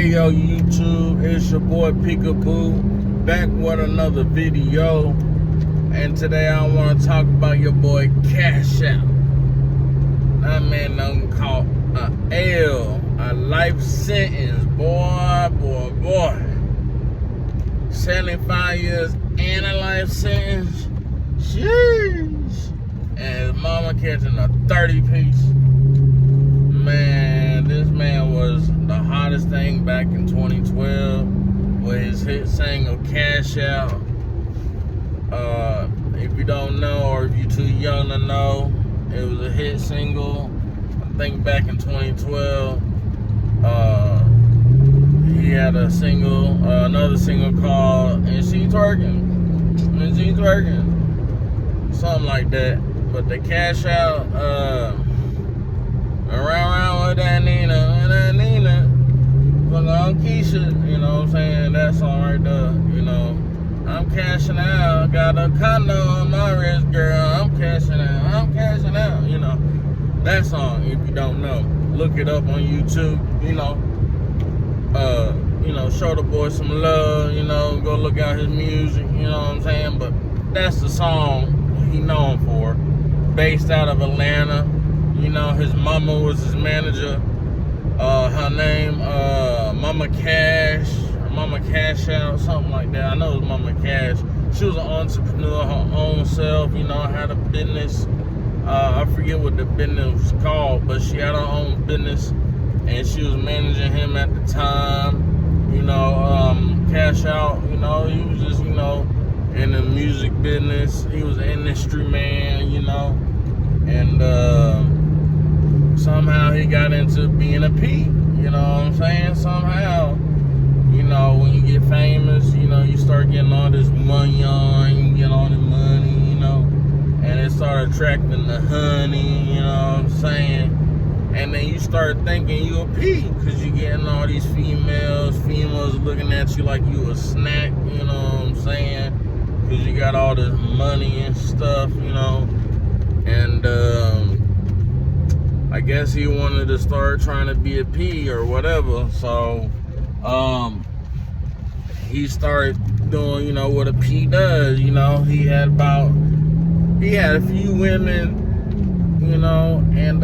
Hey yo YouTube, it's your boy Peekaboo, back with another video. And today I want to talk about your boy Cash Out. That man done caught a life sentence, boy. 75 years and a life sentence. Sheesh. And his mama catching a 30-piece. Man, this man was the hottest thing back in 2012 with his hit single Cash Out. If you don't know, or if you're too young to know, it was a hit single. I think back in 2012, he had a single, another single called "And She Twerking," something like that. But the Cash Out, around with that Nina, fuck on Keisha, you know what I'm saying? That song right there, you know. I'm cashing out, got a condo on my wrist, girl. I'm cashing out, you know. That song, if you don't know, look it up on YouTube, you know. Show the boy some love, you know, go look out his music, you know what I'm saying? But that's the song he known for. Based out of Atlanta. You know, his mama was his manager. Her name, Mama Cash Out, something like that. I know it was Mama Cash. She was an entrepreneur, her own self, you know, had a business. I forget what the business was called, but she had her own business, and she was managing him at the time. You know, Cash Out, you know, he was just, you know, in the music business. He was an industry man, you know, and somehow he got into being a P, you know what I'm saying? Somehow, you know, when you get famous, you know, you start getting all this money on, you get all the money, you know, and it started attracting the honey, you know what I'm saying? And then you start thinking you a P, because you getting all these females looking at you like you a snack, you know what I'm saying? Because you got all this money and stuff, you know, and I guess he wanted to start trying to be a P or whatever, so he started doing, you know, what a P does, you know. He had a few women, you know, and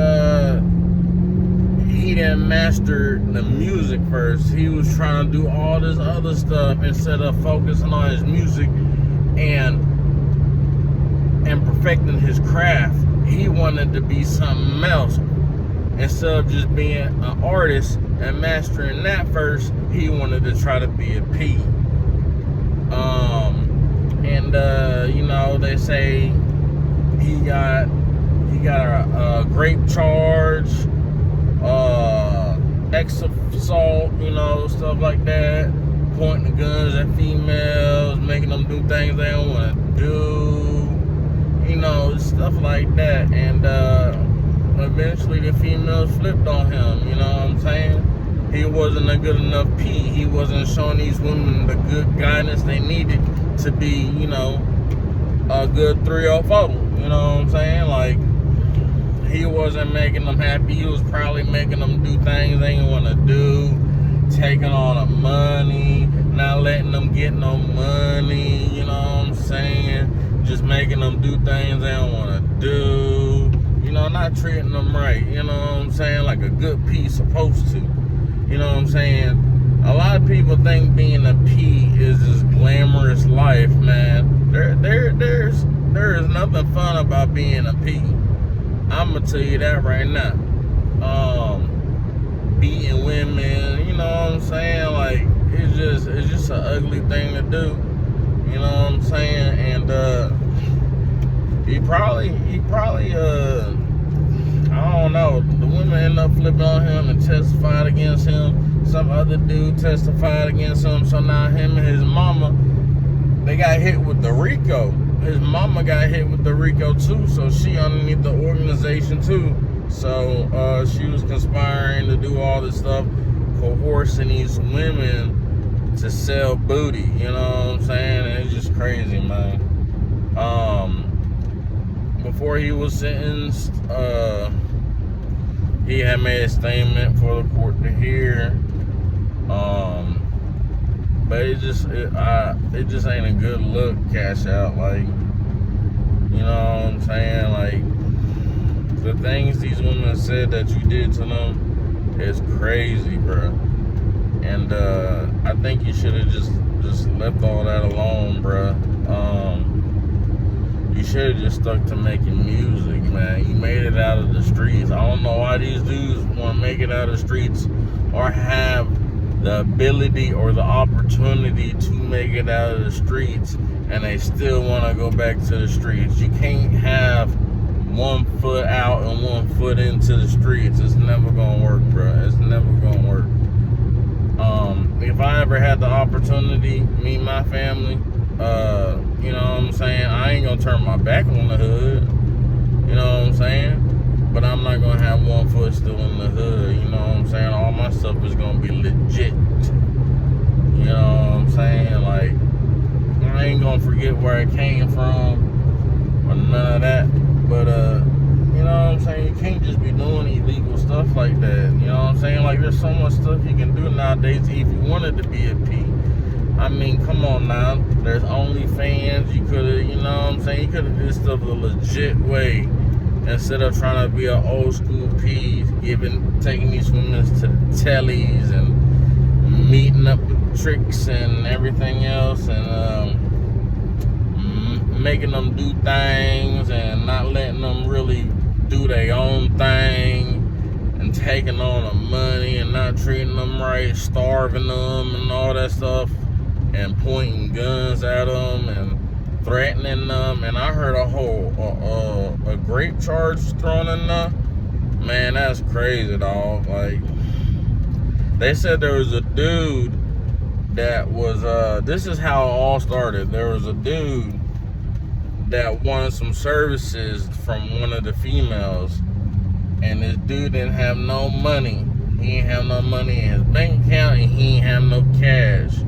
he didn't master the music first. He was trying to do all this other stuff instead of focusing on his music and perfecting his craft. He wanted to be something else. Instead of just being an artist and mastering that first, he wanted to try to be a P. You know, they say he got a grape charge, assault, you know, stuff like that, pointing the guns at females, making them do things they don't want to do, you know, stuff like that. And eventually the females flipped on him, you know what I'm saying? He wasn't a good enough P. He wasn't showing these women the good guidance they needed to be, you know, a good 3 or 4, you know what I'm saying? Like, he wasn't making them happy. He was probably making them do things they didn't want to do, taking all the money, not letting them get no money, you know what I'm saying? Just making them do things they don't want to do. You know, not treating them right, you know what I'm saying? Like a good P supposed to. You know what I'm saying? A lot of people think being a P is this glamorous life, man. There is nothing fun about being a P. I'm gonna tell you that right now. Beating women, you know what I'm saying? Like, it's just an ugly thing to do. You know what I'm saying? And he probably I don't know, the women ended up flipping on him and testified against him. Some other dude testified against him. So now him and his mama, they got hit with the RICO. His mama got hit with the RICO too, so she underneath the organization too. So she was conspiring to do all this stuff, coercing these women to sell booty, you know what I'm saying? And it's just crazy, man. Before he was sentenced, he had made a statement for the court to hear. But it just ain't a good look, cash out. Like, you know what I'm saying? Like, the things these women said that you did to them is crazy, bro. And I think you should have just left all that alone, bro. You should have just stuck to making music, man. You made it out of the streets. I don't know why these dudes want to make it out of the streets or have the ability or the opportunity to make it out of the streets, and they still want to go back to the streets. You can't have 1 foot out and 1 foot into the streets. It's never gonna work, bro. It's never gonna work. If I ever had the opportunity, me and my family, you know what I'm saying, I ain't gonna turn my back on the hood. You know what I'm saying? But I'm not gonna have 1 foot still in the hood. You know what I'm saying? All my stuff is gonna be legit. You know what I'm saying? Like, I ain't gonna forget where it came from or none of that. But you know what I'm saying? You can't just be doing illegal stuff like that. You know what I'm saying? Like, there's so much stuff you can do nowadays if you wanted to be a P. I mean, come on now. There's OnlyFans. You could have, you know what I'm saying? You could have did stuff the legit way instead of trying to be an old school P, taking these women to the tellies and meeting up with tricks and everything else, and making them do things and not letting them really do their own thing, and taking all the money and not treating them right, starving them and all that stuff, and pointing guns at them and threatening them. And I heard a grape charge thrown in there. Man, that's crazy, dog. Like, they said there was a dude that was this is how it all started. There was a dude that wanted some services from one of the females, and this dude didn't have no money. He didn't have no money in his bank account, and he didn't have no cash.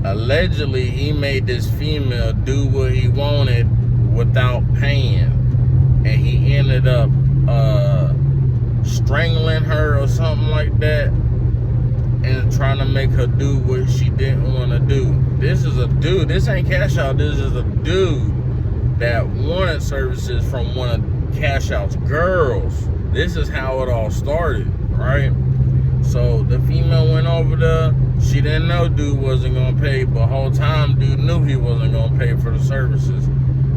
Allegedly, he made this female do what he wanted without paying, and he ended up strangling her or something like that, and trying to make her do what she didn't want to do. This is a dude. This ain't Cash Out. This is a dude that wanted services from one of Cash Out's girls. This is how it all started, right? So the female went over there. She didn't know dude wasn't gonna pay, but the whole time dude knew he wasn't gonna pay for the services.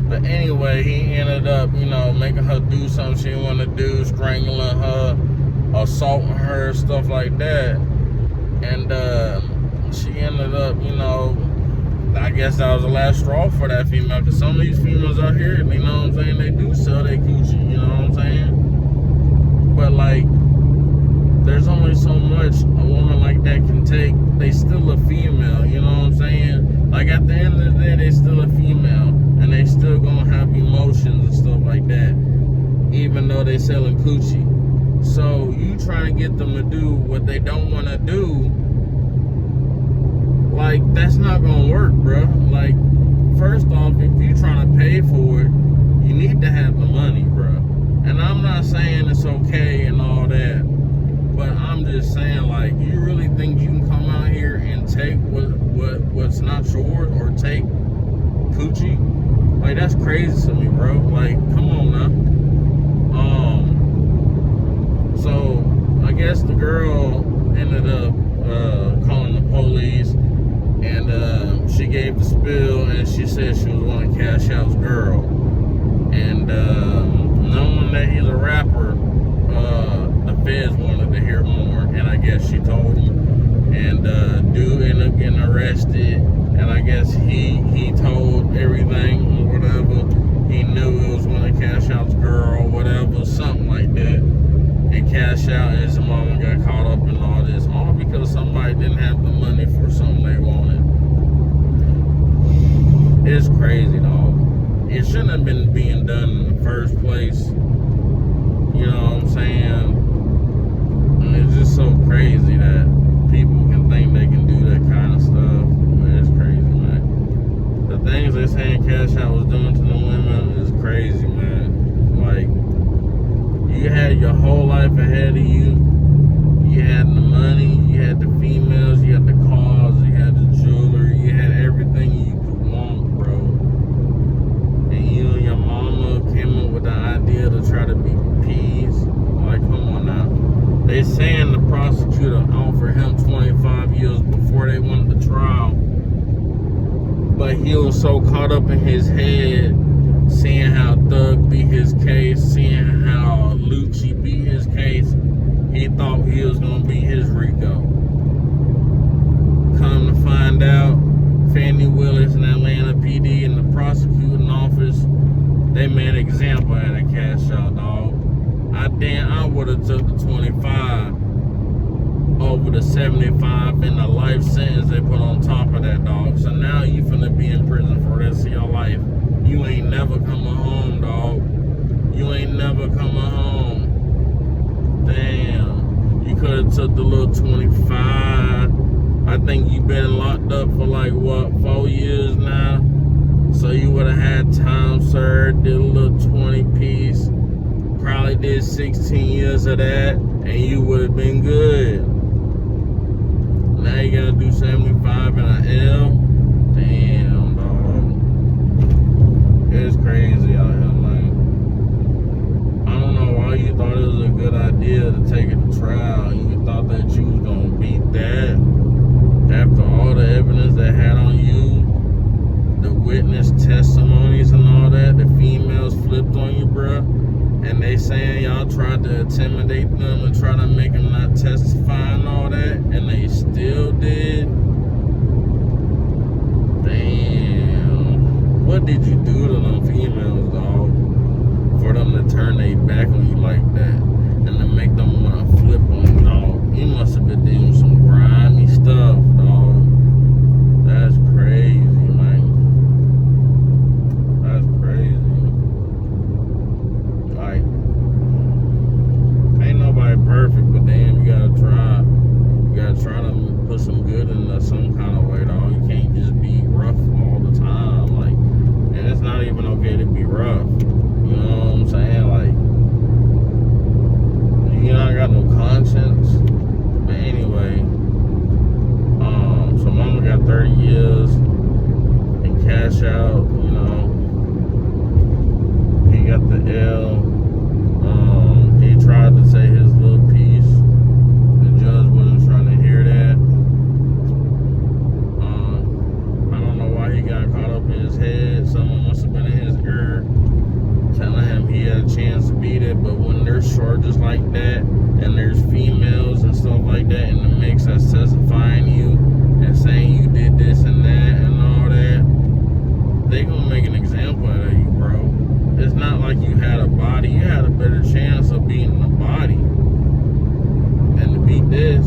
But anyway, he ended up, you know, making her do something she didn't want to do, strangling her, assaulting her, stuff like that. And she ended up, you know, I guess that was the last straw for that female, because some of these females out here, you know what I'm saying, they do sell their coochie, you know what I'm saying? But, like, there's only so much a woman like that can take. They still a female, you know what I'm saying? Like, at the end of the day, they still a female, and they still gonna have emotions and stuff like that, even though they selling coochie. So you trying to get them to do what they don't want to do, like, that's not gonna work, bro. Like, first off, if you trying to pay for it, you need to have the money, bro. And I'm not saying it's okay and all that, but I'm just saying, like, you really think you can come out here and take what's not yours, or take coochie? Like, that's crazy to me, bro. Like, come on now. So I guess the girl ended up calling the police, and she gave the spill, and she said she was one of Cash Out's girl. And knowing that he's a rapper, the feds wanted to hear more, and I guess she told him. And dude ended up getting arrested, and I guess he told everything or whatever. He knew it was one of Cash Out's girl, or whatever, something like that. And Cash Out and his mama got caught up in all this, all because somebody didn't have the money for something they wanted. It's crazy, dog. It shouldn't have been being done in the first place. You know what I'm saying? And it's just so crazy that people can think they can do that kind of stuff. It's crazy, man. The things they saying Cash Out was doing to the women is crazy, man. Like, you had your whole life ahead of you. You had the money, you had the They saying the prosecutor offered him 25 years before they went to trial. But he was so caught up in his head, seeing how Thug beat his case, seeing how Lucci beat his case, he thought he was going to beat his Rico. Come to find out, Fannie Willis and Atlanta PD and the prosecuting office, they made an example out of Cash Out, dog. I would have took the 25 over the 75 and the life sentence they put on top of that, dog. So now you finna be in prison for the rest of your life. You ain't never coming home, dog. You ain't never coming home. Damn. You could have took the little 25. I think you been locked up for like, what, 4 years now? So you would have had time served, did a little 20 piece. Probably did 16 years of that, and you would have been good. Now you gotta do 75 and an L. Damn, dog. It's crazy out here, man. I don't know why you thought it was a good idea to take it to trial. You thought that you was gonna beat that after all the evidence they had on you, the witness testimonies and all that. The females flipped on you, bruh. And they saying y'all tried to intimidate them and try to make them not testify and all that, and they still did. Damn. What did you do to them females, dog, for them to turn their back on you like that and to make them want to flip on you, dog? You must have been doing some grimy stuff, dog. That's crazy, man. That's crazy. Like, ain't nobody perfect, but damn, you gotta try. You gotta try to put some good in some kind of way, dog. You can't just be rough all the time, like, and it's not even okay to be rough. You know what I'm saying? Like, you not got no conscience. But anyway, so Momma got 30 years and Cash Out. You know, he got the L. He tried to say his little piece. The judge wasn't trying to hear that. I don't know why he got caught up in his head. Someone must have been in his ear telling him he had a chance to beat it. But when there's charges like that and there's females and stuff like that in the mix that's testifying you and saying you did this and that and all that, they gonna make an example out of you, bro. It's not like you had a body. You had a better chance of beating the body than to beat this.